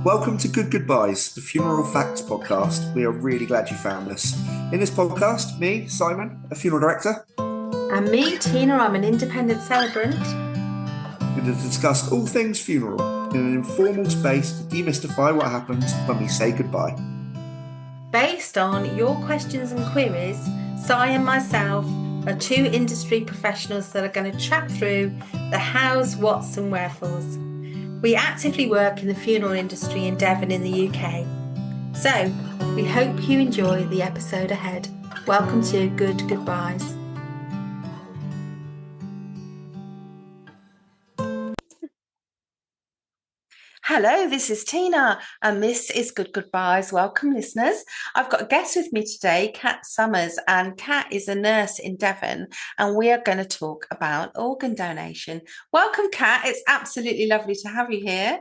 Welcome to Good Goodbyes, the Funeral Facts podcast. We are really glad you found us. In this podcast, me, Simon, a funeral director, and me, Tina, I'm an independent celebrant. We're going to discuss all things funeral in an informal space to demystify what happens when we say goodbye. Based on your questions and queries, Si and myself are two industry professionals that are going to chat through the hows, whats and wherefores. We actively work in the funeral industry in Devon in the UK. So, we hope you enjoy the episode ahead. Welcome to Good Goodbyes. Hello, this is Tina and this is Good Goodbyes. Welcome, listeners. I've got a guest with me today, Kathryn Somers, and Kat is a nurse in Devon and we are going to talk about organ donation. Welcome, Kat. It's absolutely lovely to have you here.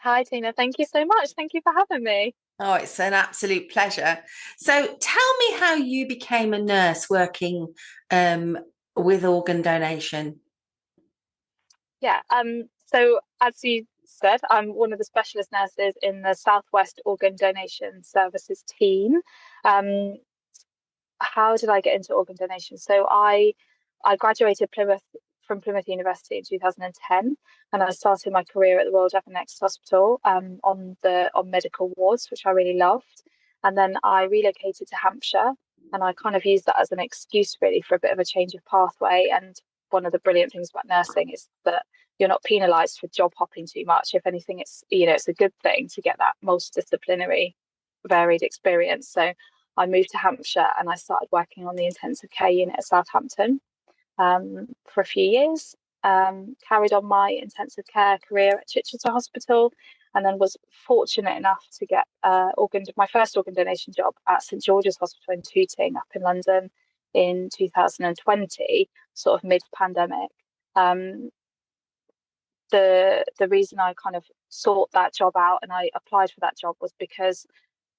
Hi, Tina. Thank you so much. Thank you for having me. Oh, it's an absolute pleasure. So tell me how you became a nurse working with organ donation. Yeah, so as you said, I'm one of the specialist nurses in the Southwest Organ Donation Services team. How did I get into organ donation? So I graduated from Plymouth University in 2010, and I started my career at the Royal Devon Hospital on medical wards, which I really loved. And then I relocated to Hampshire, and I kind of used that as an excuse really for a bit of a change of pathway. And one of the brilliant things about nursing is that you're not penalised for job hopping too much. If anything, it's a good thing to get that multidisciplinary, varied experience. So I moved to Hampshire and I started working on the intensive care unit at Southampton for a few years. Carried on my intensive care career at Chichester Hospital, and then was fortunate enough to get my first organ donation job at St George's Hospital in Tooting up in London in 2020, sort of mid-pandemic. The reason I kind of sought that job out and I applied for that job was because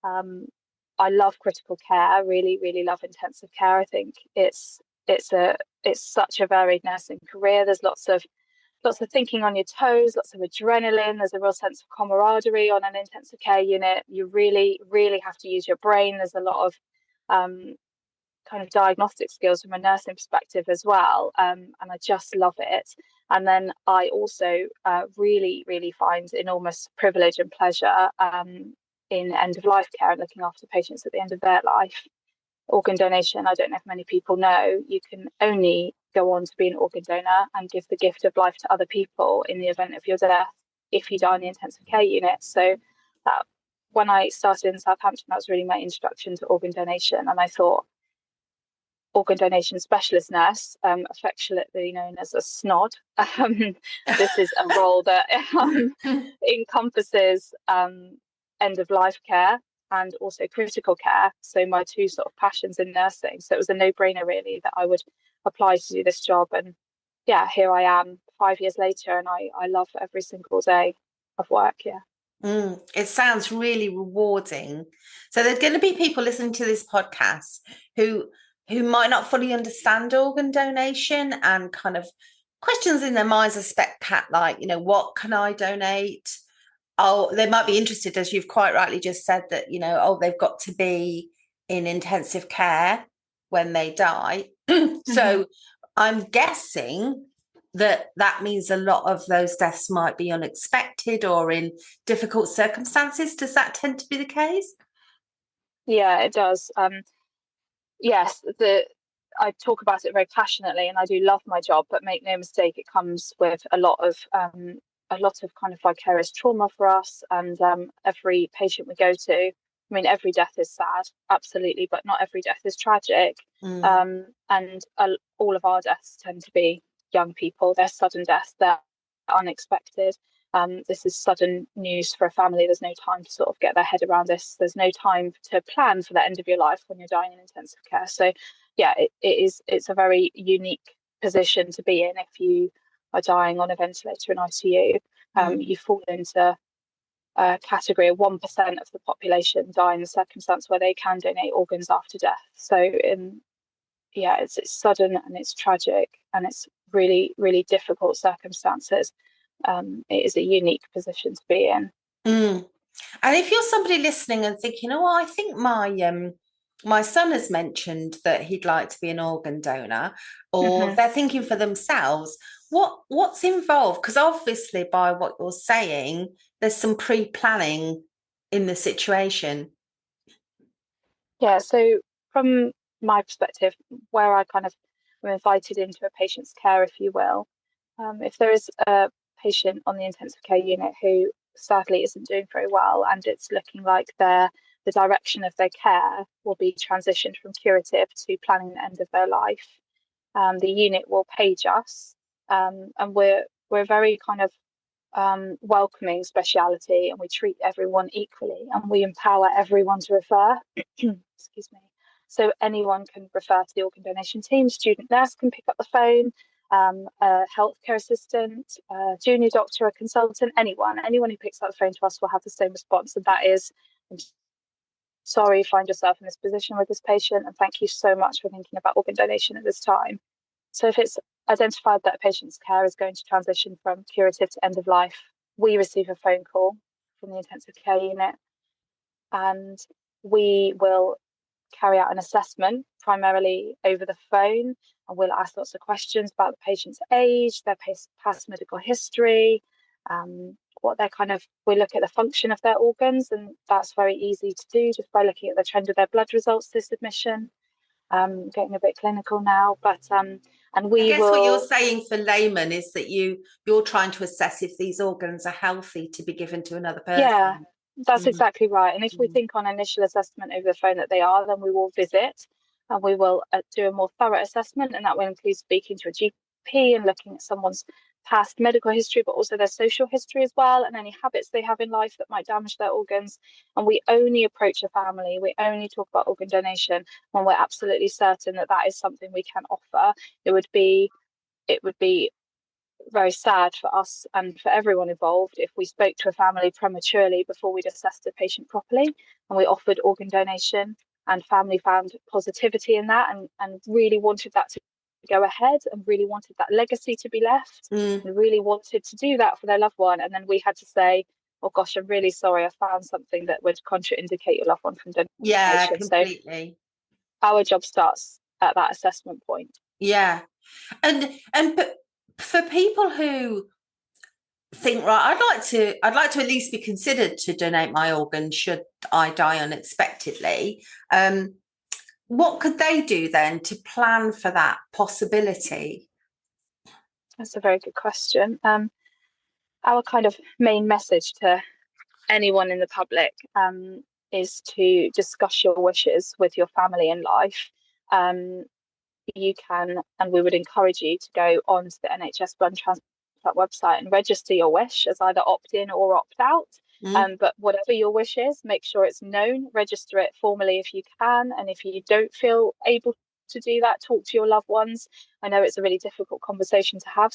I love critical care. I really, really love intensive care. I think it's such a varied nursing career. There's lots of thinking on your toes, lots of adrenaline. There's a real sense of camaraderie on an intensive care unit. You really, really have to use your brain. There's a lot of kind of diagnostic skills from a nursing perspective as well. And I just love it. And then I also really, really find enormous privilege and pleasure in end of life care and looking after patients at the end of their life. Organ donation, I don't know if many people know, you can only go on to be an organ donor and give the gift of life to other people in the event of your death if you die in the intensive care unit. So when I started in Southampton, that was really my introduction to organ donation. And I thought, organ donation specialist nurse, affectionately known as a SNOD. This is a role that encompasses end of life care and also critical care. So my two sort of passions in nursing. So it was a no-brainer really that I would apply to do this job. And yeah, here I am 5 years later, and I love every single day of work. Yeah. It sounds really rewarding. So there's going to be people listening to this podcast who might not fully understand organ donation and kind of questions in their minds. I suspect, Kat, like, what can I donate? Oh, they might be interested, as you've quite rightly just said, that, they've got to be in intensive care when they die. So I'm guessing that means a lot of those deaths might be unexpected or in difficult circumstances. Does that tend to be the case? Yeah, it does. Yes, I talk about it very passionately, and I do love my job. But make no mistake, it comes with a lot of kind of vicarious trauma for us. And every patient we go to, I mean, every death is sad, absolutely, but not every death is tragic. And all of our deaths tend to be young people. They're sudden deaths. They're unexpected. This is sudden news for a family. There's no time to sort of get their head around this. There's no time to plan for the end of your life when you're dying in intensive care. So yeah, it's a very unique position to be in if you are dying on a ventilator in ICU. You fall into a category of 1% of the population die in a circumstance where they can donate organs after death. So it's sudden and it's tragic and it's really, really difficult circumstances. It is a unique position to be in. Mm. And if you're somebody listening and thinking, oh, I think my son has mentioned that he'd like to be an organ donor, or Hmm. they're thinking for themselves, what's involved? Because obviously, by what you're saying, there's some pre-planning in the situation. Yeah, so from my perspective, where I kind of am invited into a patient's care, if you will, if there is a patient on the intensive care unit who sadly isn't doing very well, and it's looking like the direction of their care will be transitioned from curative to planning the end of their life, the unit will page us, and we're very kind of welcoming speciality, and we treat everyone equally, and we empower everyone to refer. Excuse me. So anyone can refer to the organ donation team. Student nurse can pick up the phone. A healthcare assistant, a junior doctor, a consultant, anyone who picks up the phone to us will have the same response, and that is, "I'm sorry you find yourself in this position with this patient, and thank you so much for thinking about organ donation at this time." So if it's identified that a patient's care is going to transition from curative to end of life, we receive a phone call from the intensive care unit, and we will carry out an assessment primarily over the phone, and we'll ask lots of questions about the patient's age, their past medical history, what they're kind of, we look at the function of their organs, and that's very easy to do just by looking at the trend of their blood results this admission. Getting a bit clinical now, but and I we guess what you're will, saying for layman is that you're trying to assess if these organs are healthy to be given to another yeah, person. that's Mm. exactly right. And if we think on initial assessment over the phone that they are, then we will visit and we will do a more thorough assessment, and that will include speaking to a GP and looking at someone's past medical history, but also their social history as well, and any habits they have in life that might damage their organs. And we only approach a family, we only talk about organ donation when we're absolutely certain that that is something we can offer. It would be very sad for us and for everyone involved if we spoke to a family prematurely before we'd assessed a patient properly and we offered organ donation, and family found positivity in that, and really wanted that to go ahead, and really wanted that legacy to be left, Mm. and really wanted to do that for their loved one. And then we had to say, oh gosh, I'm really sorry, I found something that would contraindicate your loved one from Yeah, donation. So completely. our job starts at that assessment point. Yeah. But for people who think, right, I'd like to at least be considered to donate my organ should I die unexpectedly. What could they do then to plan for that possibility? That's a very good question. Our kind of main message to anyone in the public is to discuss your wishes with your family in life. You can, and we would encourage you to go on to the NHS Blood Transplant website and register your wish as either opt in or opt out. Mm. But whatever your wish is, make sure it's known, register it formally if you can. And if you don't feel able to do that, talk to your loved ones. I know it's a really difficult conversation to have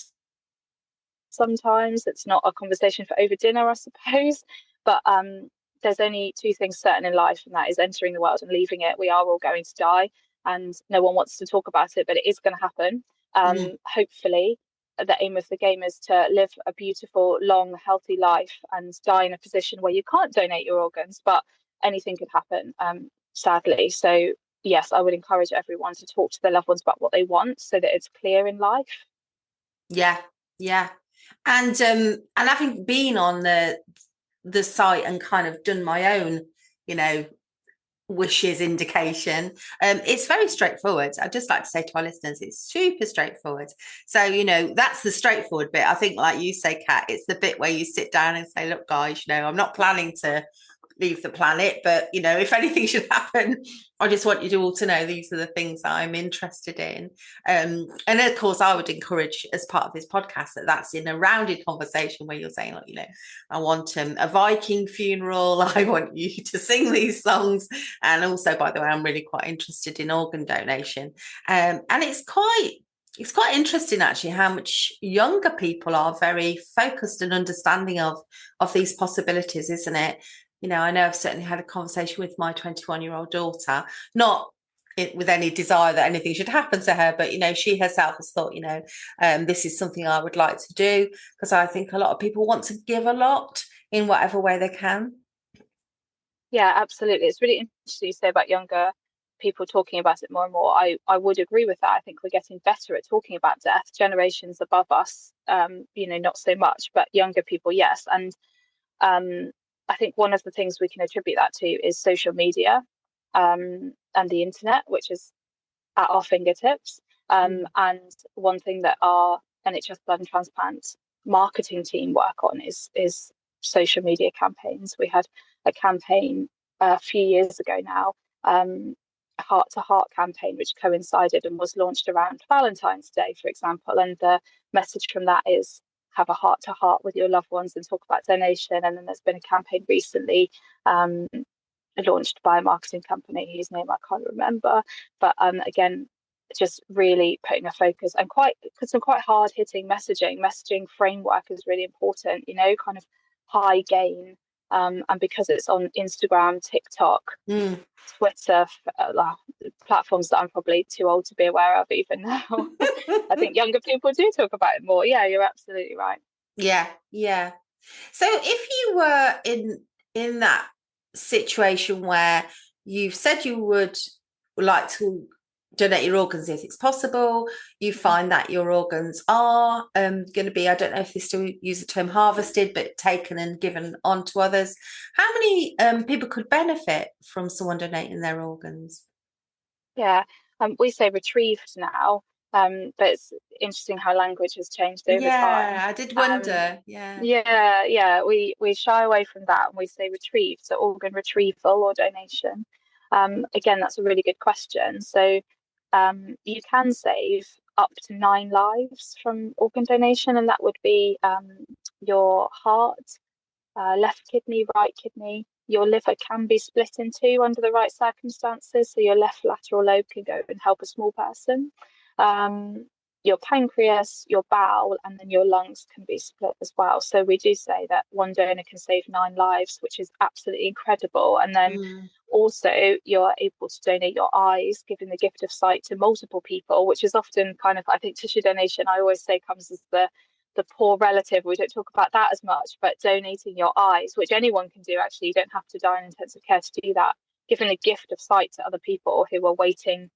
sometimes. It's not a conversation for over dinner, I suppose. But there's only two things certain in life, and that is entering the world and leaving it. We are all going to die, and no one wants to talk about it, but it is going to happen. Mm. Hopefully, the aim of the game is to live a beautiful, long, healthy life and die in a position where you can't donate your organs, but anything could happen, sadly. So, yes, I would encourage everyone to talk to their loved ones about what they want so that it's clear in life. Yeah, yeah. And having been on the site and kind of done my own, wishes indication, it's very straightforward. I'd just like to say to our listeners, it's super straightforward. So that's the straightforward bit. I think, like you say, Kat, it's the bit where you sit down and say, look guys, I'm not planning to leave the planet, but if anything should happen, I just want you all to know these are the things that I'm interested in. And of course I would encourage, as part of this podcast, that's in a rounded conversation where you're saying, look, I want a Viking funeral, I want you to sing these songs, and also, by the way, I'm really quite interested in organ donation. And it's quite interesting actually how much younger people are very focused and understanding of these possibilities, isn't it? I know I've certainly had a conversation with my 21-year-old daughter, not with any desire that anything should happen to her, but she herself has thought, this is something I would like to do, because I think a lot of people want to give a lot in whatever way they can. Yeah, absolutely. It's really interesting you say about younger people talking about it more and more. I would agree with that. I think we're getting better at talking about death. Generations above us, not so much, but younger people, yes. And I think one of the things we can attribute that to is social media, and the internet, which is at our fingertips. And one thing that our NHS blood and transplant marketing team work on is social media campaigns. We had a campaign a few years ago now, a heart to heart campaign, which coincided and was launched around Valentine's Day, for example. And the message from that is have a heart to heart with your loved ones and talk about donation. And then there's been a campaign recently launched by a marketing company whose name I can't remember, but again, just really putting a focus and some quite hard hitting messaging framework is really important, kind of high gain, and because it's on Instagram, TikTok, Twitter, platforms that I'm probably too old to be aware of even now. I think younger people do talk about it more. Yeah, you're absolutely right. Yeah. So if you were in that situation where you said you would like to donate your organs if it's possible, you find that your organs are going to be, I don't know if they still use the term harvested, but taken and given on to others, how many people could benefit from someone donating their organs? Yeah, we say retrieved now, but it's interesting how language has changed over time. Yeah, I did wonder. We shy away from that and we say retrieved, so organ retrieval or donation. Again, that's a really good question. So you can save up to 9 lives from organ donation, and that would be your heart, left kidney, right kidney. Your liver can be split in two under the right circumstances, so your left lateral lobe can go and help a small person. Your pancreas, your bowel, and then your lungs can be split as well. So we do say that one donor can save 9 lives, which is absolutely incredible. And then also you're able to donate your eyes, giving the gift of sight to multiple people, which is often kind of, I think tissue donation, I always say, comes as the poor relative. We don't talk about that as much, but donating your eyes, which anyone can do, actually, you don't have to die in intensive care to do that, giving the gift of sight to other people who are waiting,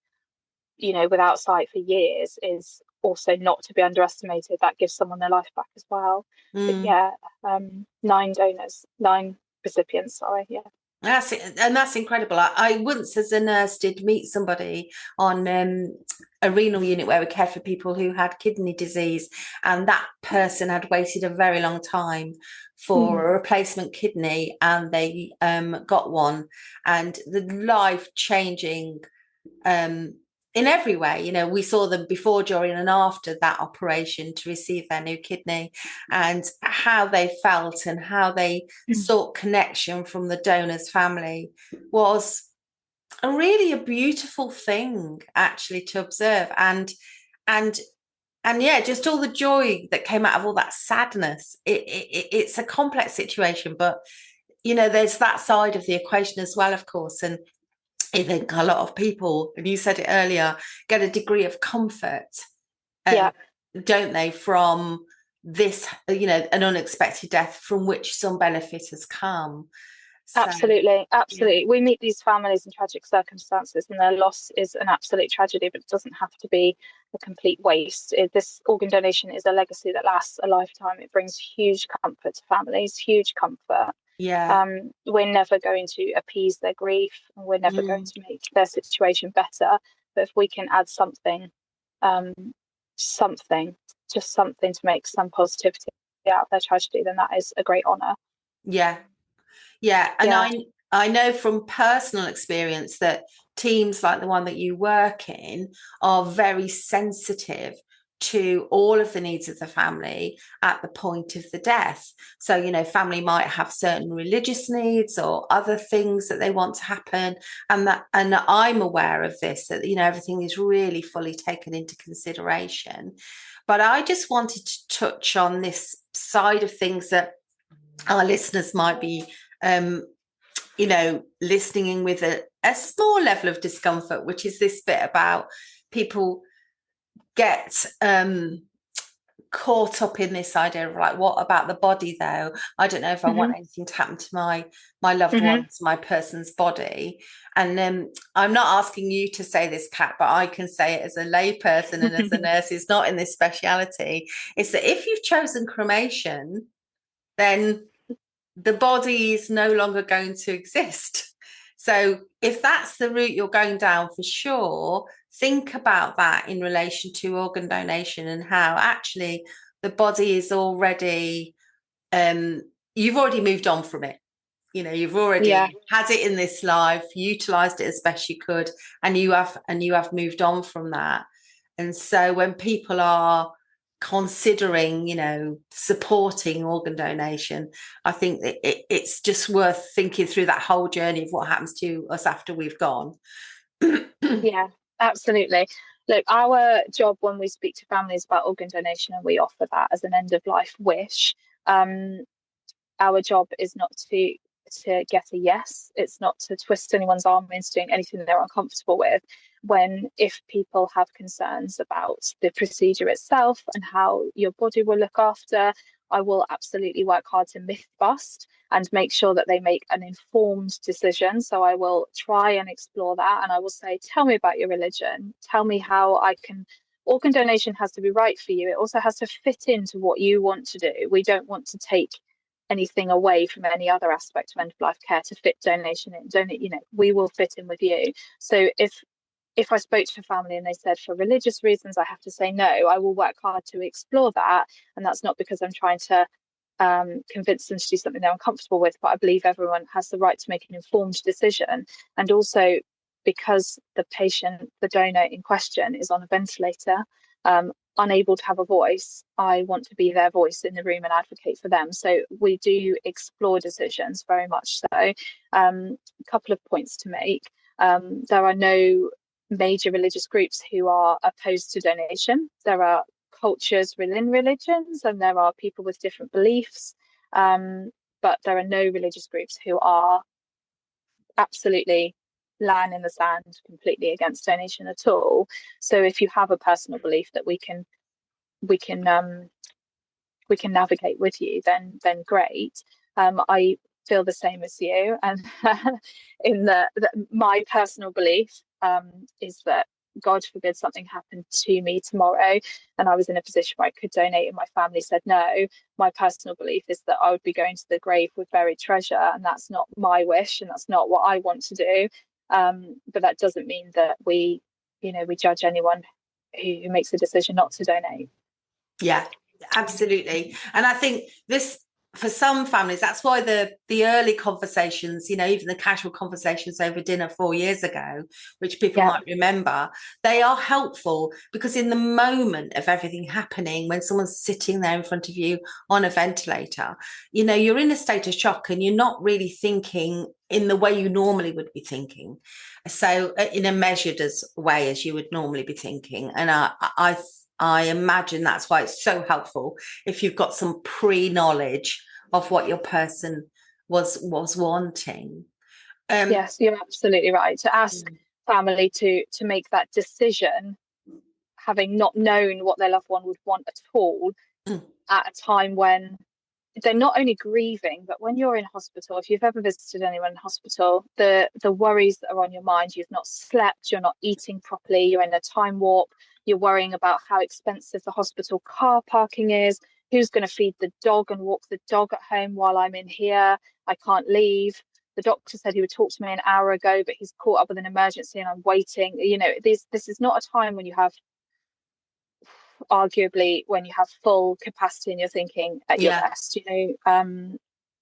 without sight for years, is also not to be underestimated. That gives someone their life back as well. But yeah, 9 donors, 9 recipients, sorry. Yeah. That's incredible. I once, as a nurse, did meet somebody on a renal unit where we cared for people who had kidney disease, and that person had waited a very long time for a replacement kidney, and they got one, and the life-changing in every way. We saw them before, during and after that operation to receive their new kidney, and how they felt and how they sought connection from the donor's family was a beautiful thing, actually, to observe. And yeah, just all the joy that came out of all that sadness. It's a complex situation, but there's that side of the equation as well, of course. And I think a lot of people, and you said it earlier, get a degree of comfort, don't they, from this, an unexpected death from which some benefit has come. So, absolutely. Yeah. We meet these families in tragic circumstances, and their loss is an absolute tragedy, but it doesn't have to be a complete waste. This organ donation is a legacy that lasts a lifetime. It brings huge comfort to families, huge comfort. Yeah. We're never going to appease their grief, and we're never going to make their situation better. But if we can add something to make some positivity out of their tragedy, then that is a great honour. Yeah. And I know from personal experience that teams like the one that you work in are very sensitive to all of the needs of the family at the point of the death. So, family might have certain religious needs or other things that they want to happen. And I'm aware of this, that, everything is really fully taken into consideration. But I just wanted to touch on this side of things that our listeners might be, listening in with a small level of discomfort, which is this bit about people get caught up in this idea of like, what about the body though? I don't know if I want anything to happen to my loved ones, my person's body. And I'm not asking you to say this, Kat, but I can say it as a layperson and as a nurse who's not in this speciality. It's that if you've chosen cremation, then the body is no longer going to exist. So if that's the route you're going down, for sure, think about that in relation to organ donation and how actually the body is already, you've already moved on from it. You know, you've already had it in this life, utilized it as best you could, and you have moved on from that. And so when people are considering, you know, supporting organ donation, I think that it's just worth thinking through that whole journey of what happens to us after we've gone. Yeah, absolutely. Look, our job when we speak to families about organ donation and we offer that as an end of life wish, our job is not to get a yes. It's not to twist anyone's arm into doing anything they're uncomfortable with. If people have concerns about the procedure itself and how your body will look after, I will absolutely work hard to myth bust and make sure that they make an informed decision. So I will try and explore that, and I will say, tell me about your religion. Tell me how I can. Organ donation has to be right for you. It also has to fit into what you want to do. We don't want to take anything away from any other aspect of end of life care to fit donation in. You know, we will fit in with you. So if I spoke to a family and they said for religious reasons I have to say no, I will work hard to explore that. And that's not because I'm trying to convince them to do something they're uncomfortable with, but I believe everyone has the right to make an informed decision. And also because the patient, the donor in question, is on a ventilator, unable to have a voice, I want to be their voice in the room and advocate for them. So we do explore decisions, very much so. A couple of points to make. There are no major religious groups who are opposed to donation. There are cultures within religions and there are people with different beliefs, but there are no religious groups who are absolutely line in the sand completely against donation at all. So if you have a personal belief that we can navigate with you, then great. I feel the same as you, and in my personal belief is that God forbid something happened to me tomorrow and I was in a position where I could donate and my family said no, my personal belief is that I would be going to the grave with buried treasure, and that's not my wish and that's not what I want to do. But that doesn't mean that we judge anyone who makes a decision not to donate. Yeah, absolutely. And I think this, for some families, that's why the early conversations, you know, even the casual conversations over dinner 4 years ago, which people might remember, they are helpful because in the moment of everything happening, when someone's sitting there in front of you on a ventilator, you know, you're in a state of shock and you're not really thinking in the way you normally would be thinking. So in a measured way as you would normally be thinking. And I imagine that's why it's so helpful if you've got some pre-knowledge of what your person was wanting. Yes, you're absolutely right. To ask family to make that decision, having not known what their loved one would want at all, at a time when they're not only grieving, but when you're in hospital, if you've ever visited anyone in hospital, the worries that are on your mind, you've not slept, you're not eating properly, you're in a time warp, you're worrying about how expensive the hospital car parking is, who's going to feed the dog and walk the dog at home while I'm in here, I can't leave. The doctor said he would talk to me an hour ago, but he's caught up with an emergency and I'm waiting. You know, this is not a time when you have, arguably, when you have full capacity and you're thinking at your best. You know,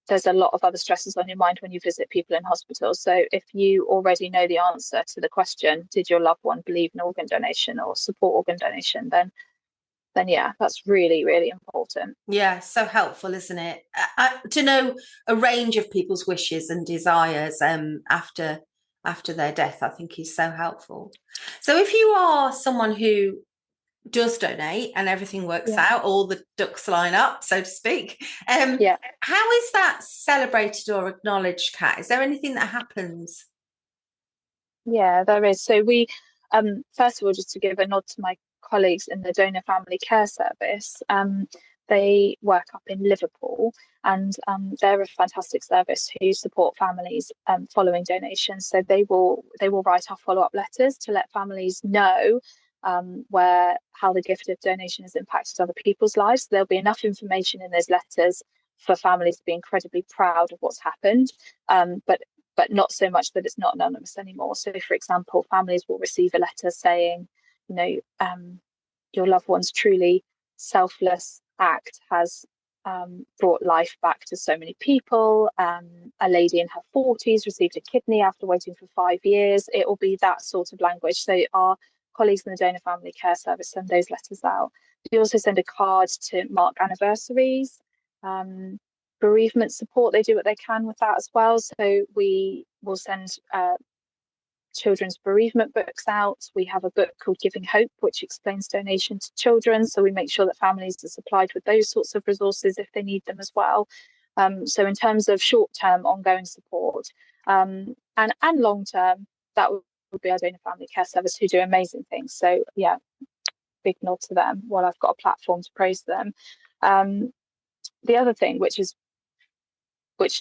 there's a lot of other stresses on your mind when you visit people in hospital. So if you already know the answer to the question, did your loved one believe in organ donation or support organ donation, then yeah, that's really, really important. Yeah, so helpful, isn't it? To know a range of people's wishes and desires after their death, I think is so helpful. So if you are someone who does donate and everything works out, all the ducks line up, so to speak, how is that celebrated or acknowledged, Kat? Is there anything that happens? Yeah, there is. So we first of all, just to give a nod to my colleagues in the donor family care service. They work up in Liverpool, and they're a fantastic service who support families following donations. So they will write our follow-up letters to let families know how the gift of donation has impacted other people's lives. There'll be enough information in those letters for families to be incredibly proud of what's happened, but not so much that it's not anonymous anymore. So, for example, families will receive a letter saying, your loved one's truly selfless act has brought life back to so many people. A lady in her 40s received a kidney after waiting for 5 years. It will be that sort of language. So our colleagues in the donor family care service send those letters out. We also send a card to mark anniversaries. Bereavement support, they do what they can with that as well. So we will send children's bereavement books out. We have a book called Giving Hope, which explains donation to children. So we make sure that families are supplied with those sorts of resources if they need them as well. So in terms of short-term ongoing support and long-term, that would be our donor family care service, who do amazing things. So yeah, big nod to them while I've got a platform to praise them. The other thing, which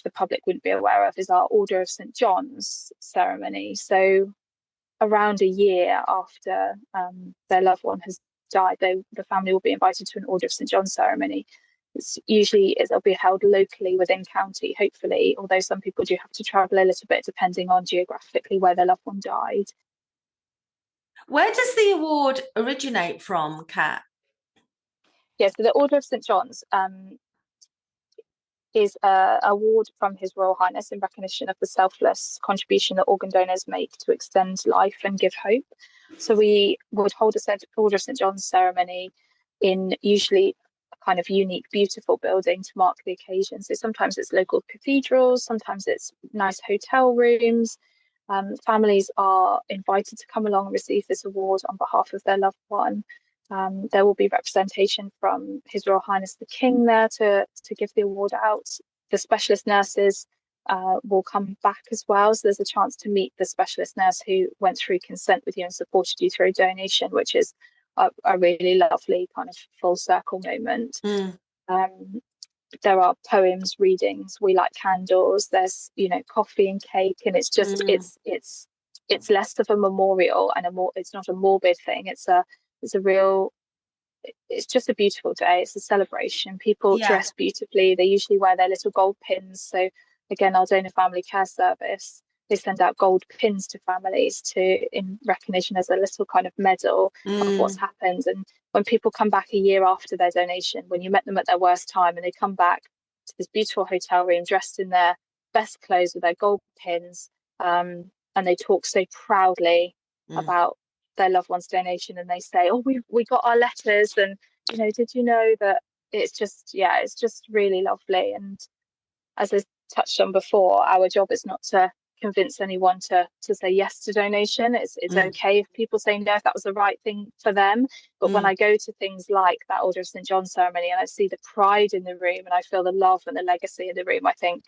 the public wouldn't be aware of, is our Order of St. John's ceremony. So around a year after their loved one has died, the family will be invited to an Order of St. John's ceremony. It'll be held locally within county, hopefully, although some people do have to travel a little bit depending on geographically where their loved one died. Where does the award originate from, Kat? Yeah, so the Order of St. John's is an award from His Royal Highness in recognition of the selfless contribution that organ donors make to extend life and give hope. So we would hold a Order of St. John's ceremony in usually a kind of unique, beautiful building to mark the occasion. So sometimes it's local cathedrals, sometimes it's nice hotel rooms. Families are invited to come along and receive this award on behalf of their loved one. There will be representation from His Royal Highness the King there to give the award out. The specialist nurses will come back as well. So there's a chance to meet the specialist nurse who went through consent with you and supported you through a donation, which is a really lovely kind of full circle moment. There are poems, readings, we light candles, there's coffee and cake, and it's just it's less of a memorial and it's not a morbid thing. It's just a beautiful day. It's a celebration. People dress beautifully. They usually wear their little gold pins. So again, our donor family care service, they send out gold pins to families in recognition as a little kind of medal of what's happened. And when people come back a year after their donation, when you met them at their worst time, and they come back to this beautiful hotel room dressed in their best clothes with their gold pins, and they talk so proudly about their loved one's donation, and they say, oh, we got our letters, and did you know that? It's just really lovely. And as I touched on before, our job is not to convince anyone to say yes to donation. It's okay if people say no, if that was the right thing for them. But when I go to things like that Order of St. John ceremony, and I see the pride in the room, and I feel the love and the legacy in the room, I think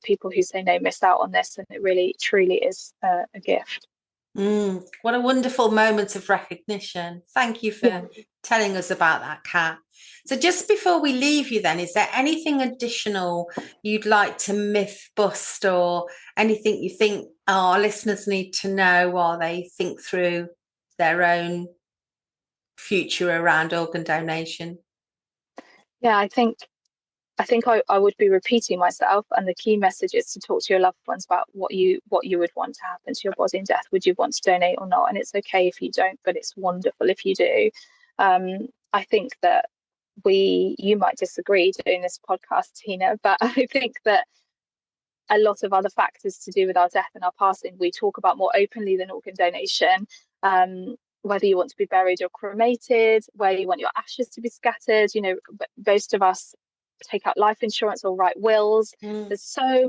people who say no miss out on this, and it really truly is a gift. What a wonderful moment of recognition. Thank you for telling us about that, Kat. So just before we leave you then, is there anything additional you'd like to myth bust, or anything you think our listeners need to know while they think through their own future around organ donation? Yeah, I think I would be repeating myself, and the key message is to talk to your loved ones about what you would want to happen to your body in death. Would you want to donate or not? And it's okay if you don't, but it's wonderful if you do. I think that you might disagree doing this podcast, Tina, but I think that a lot of other factors to do with our death and our passing we talk about more openly than organ donation. Whether you want to be buried or cremated, where you want your ashes to be scattered. Most of us take out life insurance or write wills. There's so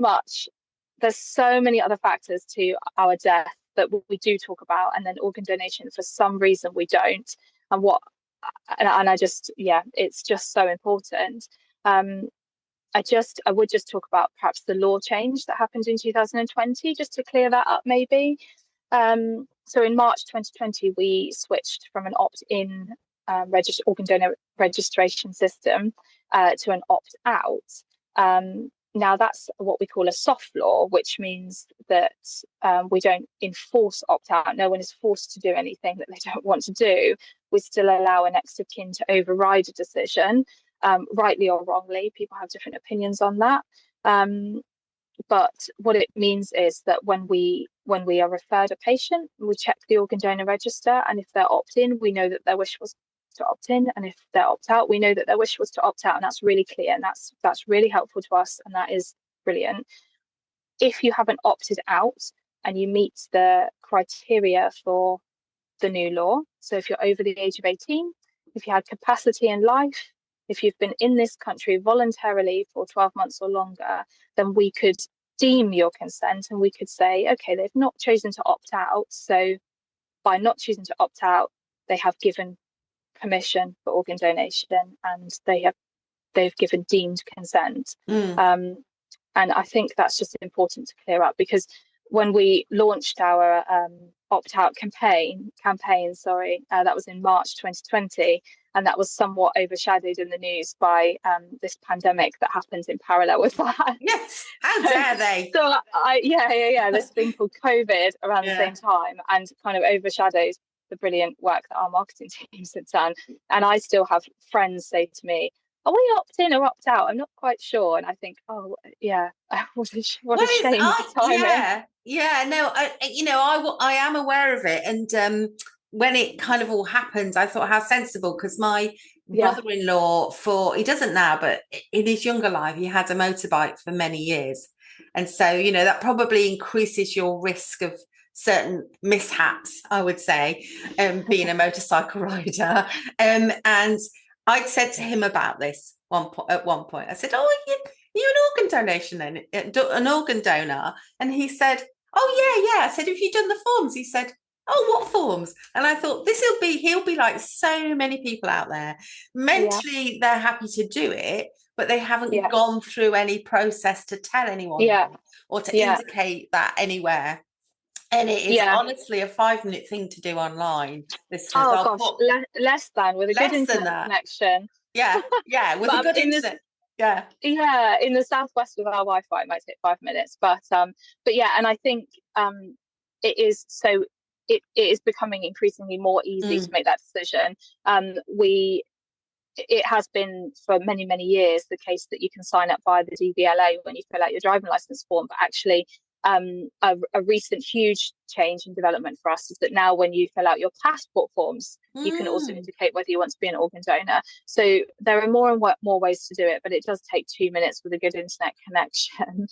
many other factors to our death that we do talk about, and then organ donation, for some reason, we don't. And I just, it's just so important. I would just talk about perhaps the law change that happened in 2020, just to clear that up maybe. So in March 2020, we switched from an opt-in organ donor registration system to an opt-out. Now that's what we call a soft law, which means that we don't enforce opt-out. No one is forced to do anything that they don't want to do. We still allow a next of kin to override a decision, rightly or wrongly. People have different opinions on that. But what it means is that when we are referred a patient, we check the organ donor register, and if they're opt-in, we know that their wish was to opt in, and if they're opt-out, we know that their wish was to opt out, and that's really clear, and that's really helpful to us, and that is brilliant. If you haven't opted out and you meet the criteria for the new law, so if you're over the age of 18, if you had capacity in life, if you've been in this country voluntarily for 12 months or longer, then we could deem your consent, and we could say, okay, they've not chosen to opt out, so by not choosing to opt out, they have given permission for organ donation, and they've given deemed consent. And I think that's just important to clear up, because when we launched our opt-out campaign, that was in March 2020, and that was somewhat overshadowed in the news by this pandemic that happened in parallel with that. Yes, how dare they? So this thing called COVID around the same time, and kind of overshadowed the brilliant work that our marketing teams had done. And I still have friends say to me, are we opt in or opt out? I'm not quite sure. And I think, oh yeah, what a shame. I am aware of it. And when it kind of all happened, I thought how sensible, because my brother-in-law, he doesn't now, but in his younger life, he had a motorbike for many years. And so, that probably increases your risk of certain mishaps, I would say, being a motorcycle rider. And I'd said to him about this at one point. I said, "Oh, you're an organ donor?" And he said, "Oh, yeah." I said, "Have you done the forms?" He said, "Oh, what forms?" And I thought, he'll be like so many people out there. Mentally, they're happy to do it, but they haven't gone through any process to tell anyone or to indicate that anywhere. And it is honestly a 5-minute thing to do online. Less than, with a good internet connection. With a good internet. In the southwest with our Wi-Fi, it might take 5 minutes, but and I think it is becoming increasingly more easy to make that decision. It has been for many, many years the case that you can sign up via the DVLA when you fill out your driving license form, but actually a recent huge change in development for us is that now when you fill out your passport forms, you can also indicate whether you want to be an organ donor. So there are more and more ways to do it, but it does take 2 minutes with a good internet connection.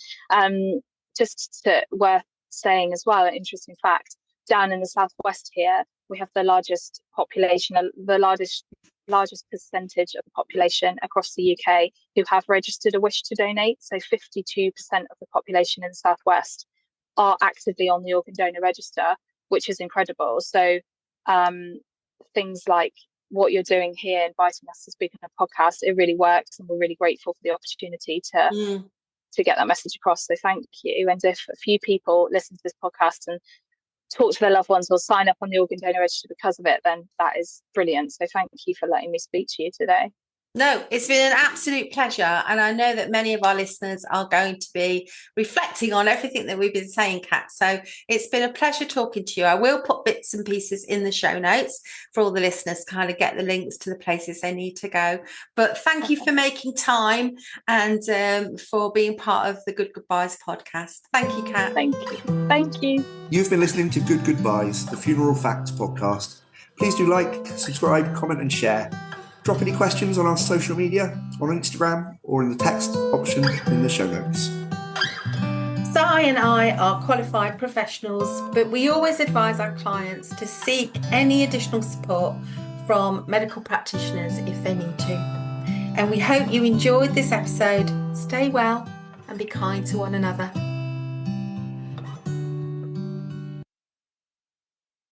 Worth saying as well, an interesting fact, down in the southwest here, we have the largest population, the largest percentage of the population across the UK who have registered a wish to donate. So 52% of the population in the southwest are actively on the organ donor register, which is incredible. So things like what you're doing here, inviting us to speak on a podcast, it really works, and we're really grateful for the opportunity to get that message across. So thank you. And if a few people listen to this podcast and talk to their loved ones or sign up on the organ donor register because of it, then that is brilliant. So thank you for letting me speak to you today. No, it's been an absolute pleasure. And I know that many of our listeners are going to be reflecting on everything that we've been saying, Kat. So it's been a pleasure talking to you. I will put bits and pieces in the show notes for all the listeners to kind of get the links to the places they need to go. But thank you for making time and for being part of the Good Goobyes podcast. Thank you, Kat. Thank you. You've been listening to Good Goobyes, the Funeral Facts podcast. Please do like, subscribe, comment and share. Drop any questions on our social media, on Instagram, or in the text option in the show notes. Si and I are qualified professionals, but we always advise our clients to seek any additional support from medical practitioners if they need to. And we hope you enjoyed this episode. Stay well and be kind to one another.